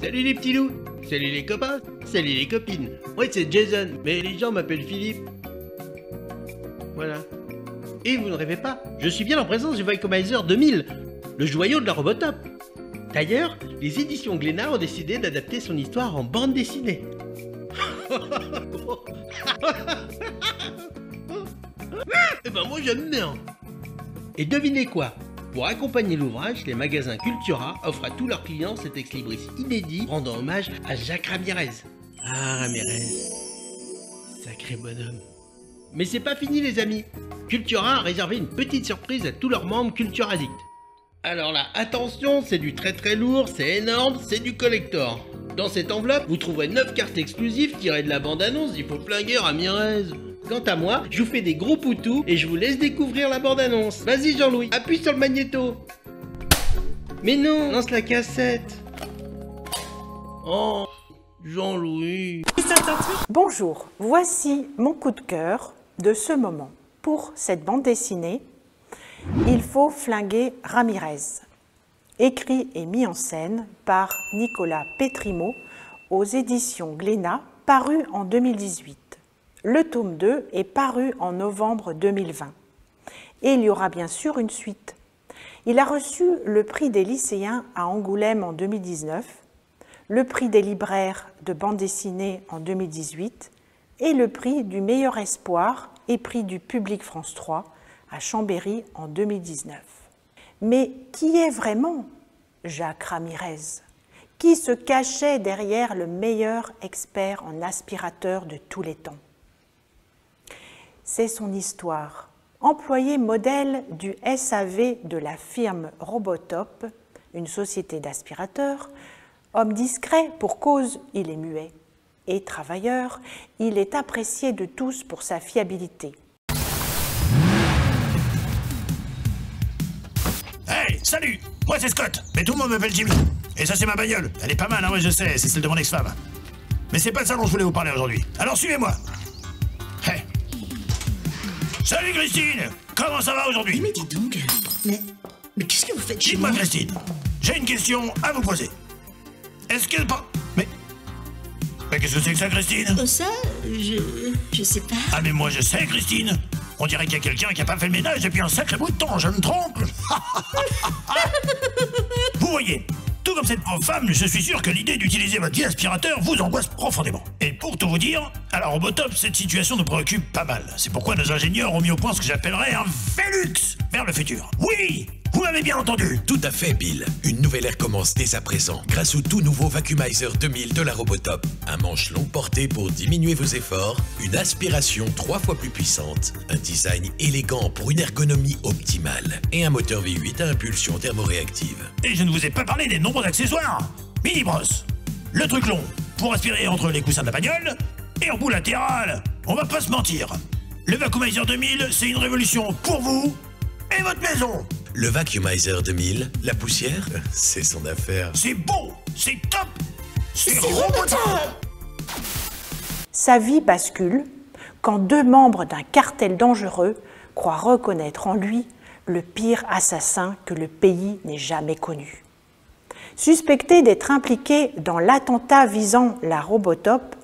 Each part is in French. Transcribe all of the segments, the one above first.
Salut les petits loups. Salut les copains. Salut les copines. Ouais, c'est Jason, mais les gens m'appellent Philippe. Voilà. Et vous ne rêvez pas, je suis bien en présence du Vacuumizer 2000, le joyau de la Robotop. D'ailleurs, les éditions Glénat ont décidé d'adapter son histoire en bande dessinée. Eh ben moi j'aime bien. Et devinez quoi? Pour accompagner l'ouvrage, les magasins Cultura offrent à tous leurs clients cet ex-libris inédit rendant hommage à Jacques Ramirez. Ah Ramirez, sacré bonhomme. Mais c'est pas fini les amis. Cultura a réservé une petite surprise à tous leurs membres Culture Addict. Alors là, attention, c'est du très lourd, c'est énorme, c'est du collector. Dans cette enveloppe, vous trouverez 9 cartes exclusives tirées de la bande-annonce d'Il faut flinguer Ramirez. Quant à moi, je vous fais des gros poutous et je vous laisse découvrir la bande-annonce. Vas-y Jean-Louis, appuie sur le magnéto. Mais non, lance la cassette. Oh, Jean-Louis. Bonjour, voici mon coup de cœur de ce moment. Pour cette bande dessinée, Il faut flinguer Ramirez, écrit et mis en scène par Nicolas Pétrimo aux éditions Glénat, paru en 2018. Le tome 2 est paru en novembre 2020. Et il y aura bien sûr une suite. Il a reçu le prix des lycéens à Angoulême en 2019, le prix des libraires de bande dessinée en 2018 et le prix du meilleur espoir et prix du public France 3 à Chambéry en 2019. Mais qui est vraiment Jacques Ramirez? Qui se cachait derrière le meilleur expert en aspirateur de tous les temps? C'est son histoire. Employé modèle du SAV de la firme Robotop, une société d'aspirateurs, homme discret pour cause, il est muet. Et travailleur, il est apprécié de tous pour sa fiabilité. Hey, salut! Moi c'est Scott, mais tout le monde m'appelle Jimmy. Et ça c'est ma bagnole, elle est pas mal, hein, ouais je sais, c'est celle de mon ex-femme. Mais c'est pas de ça dont je voulais vous parler aujourd'hui, alors suivez-moi. Hey. Salut Christine! Comment ça va aujourd'hui? Mais dis donc, mais qu'est-ce que vous faites chez moi? Dites-moi Christine, j'ai une question à vous poser. Est-ce que... Mais qu'est-ce que c'est que ça Christine? Oh ça, je sais pas. Ah mais moi je sais Christine. On dirait qu'il y a quelqu'un qui a pas fait le ménage depuis un sacré bout de temps, je me trompe. Vous voyez, tout comme cette pauvre femme, je suis sûr que l'idée d'utiliser votre vieil aspirateur vous angoisse profondément. Et pour tout vous dire, à la Robotop, cette situation nous préoccupe pas mal. C'est pourquoi nos ingénieurs ont mis au point ce que j'appellerais un Velux vers le futur. Oui, vous m'avez bien entendu. Tout à fait, Bill. Une nouvelle ère commence dès à présent grâce au tout nouveau Vacuumizer 2000 de la Robotop. Un manche long porté pour diminuer vos efforts, une aspiration 3 fois plus puissante, un design élégant pour une ergonomie optimale et un moteur V8 à impulsion thermoréactive. Et je ne vous ai pas parlé des nombreux accessoires. Mini brosse, le truc long pour aspirer entre les coussins de la bagnole et en bout latéral. On va pas se mentir. Le Vacuumizer 2000, c'est une révolution pour vous et votre maison. Le Vacuumizer 2000, la poussière, c'est son affaire. C'est beau, c'est top, c'est Robotop. Sa vie bascule quand 2 membres d'un cartel dangereux croient reconnaître en lui le pire assassin que le pays n'ait jamais connu. Suspecté d'être impliqué dans l'attentat visant la Robotop,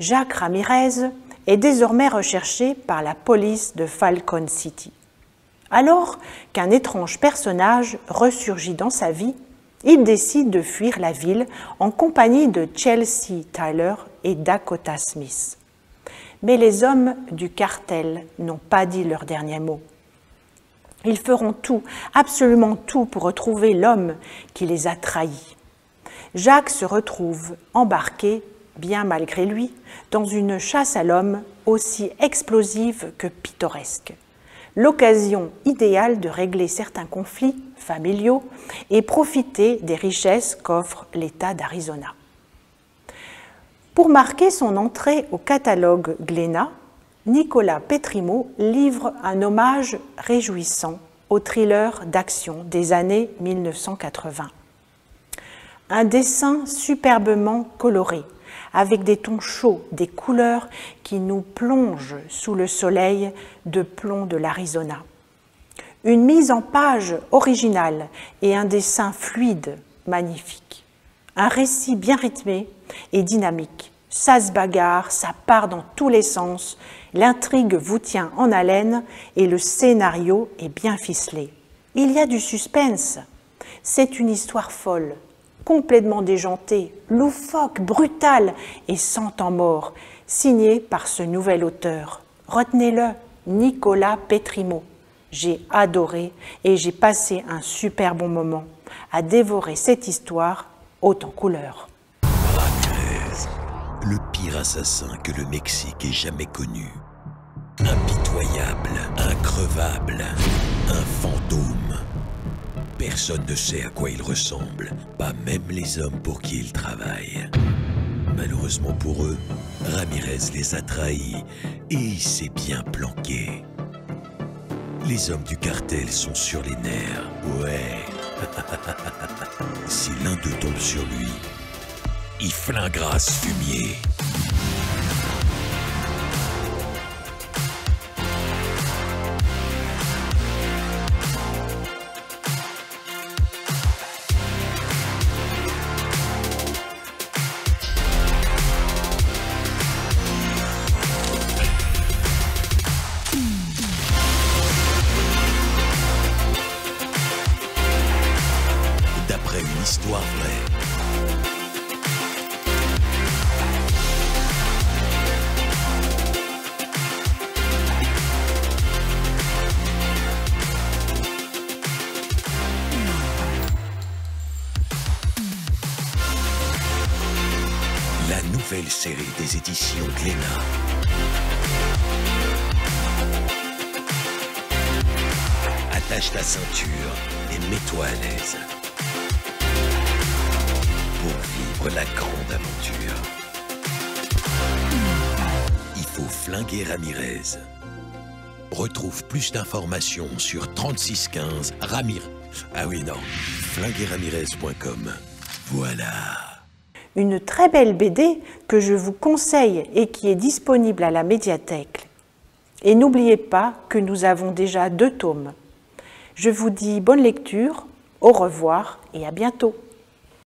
Jacques Ramirez est désormais recherché par la police de Falcon City. Alors qu'un étrange personnage ressurgit dans sa vie, il décide de fuir la ville en compagnie de Chelsea Tyler et Dakota Smith. Mais les hommes du cartel n'ont pas dit leur dernier mot. Ils feront tout, absolument tout, pour retrouver l'homme qui les a trahis. Jacques se retrouve embarqué, bien malgré lui, dans une chasse à l'homme aussi explosive que pittoresque. L'occasion idéale de régler certains conflits familiaux et profiter des richesses qu'offre l'État d'Arizona. Pour marquer son entrée au catalogue Glénat, Nicolas Pétrimo livre un hommage réjouissant au thriller d'action des années 1980. Un dessin superbement coloré, avec des tons chauds, des couleurs qui nous plongent sous le soleil de plomb de l'Arizona. Une mise en page originale et un dessin fluide, magnifique. Un récit bien rythmé et dynamique. Ça se bagarre, ça part dans tous les sens, l'intrigue vous tient en haleine et le scénario est bien ficelé. Il y a du suspense. C'est une histoire folle, complètement déjantée, loufoque, brutale et sans temps mort, signée par ce nouvel auteur. Retenez-le, Nicolas Pétrimo. J'ai adoré et j'ai passé un super bon moment à dévorer cette histoire haute en couleurs. Ramirez, le pire assassin que le Mexique ait jamais connu. Impitoyable, increvable, un fantôme. Personne ne sait à quoi il ressemble, pas même les hommes pour qui il travaille. Malheureusement pour eux, Ramirez les a trahis et il s'est bien planqué. Les hommes du cartel sont sur les nerfs, ouais. Si l'un d'eux tombe sur lui, il flinguera ce fumier. D'après une histoire vraie. La nouvelle série des éditions Glénat. Attache ta ceinture et mets-toi à l'aise pour vivre la grande aventure. Il faut flinguer Ramirez. Retrouve plus d'informations sur 3615 Ramirez. Ah oui, non, flinguerramirez.com. Voilà. Une très belle BD que je vous conseille et qui est disponible à la médiathèque. Et n'oubliez pas que nous avons déjà 2 tomes. Je vous dis bonne lecture, au revoir et à bientôt.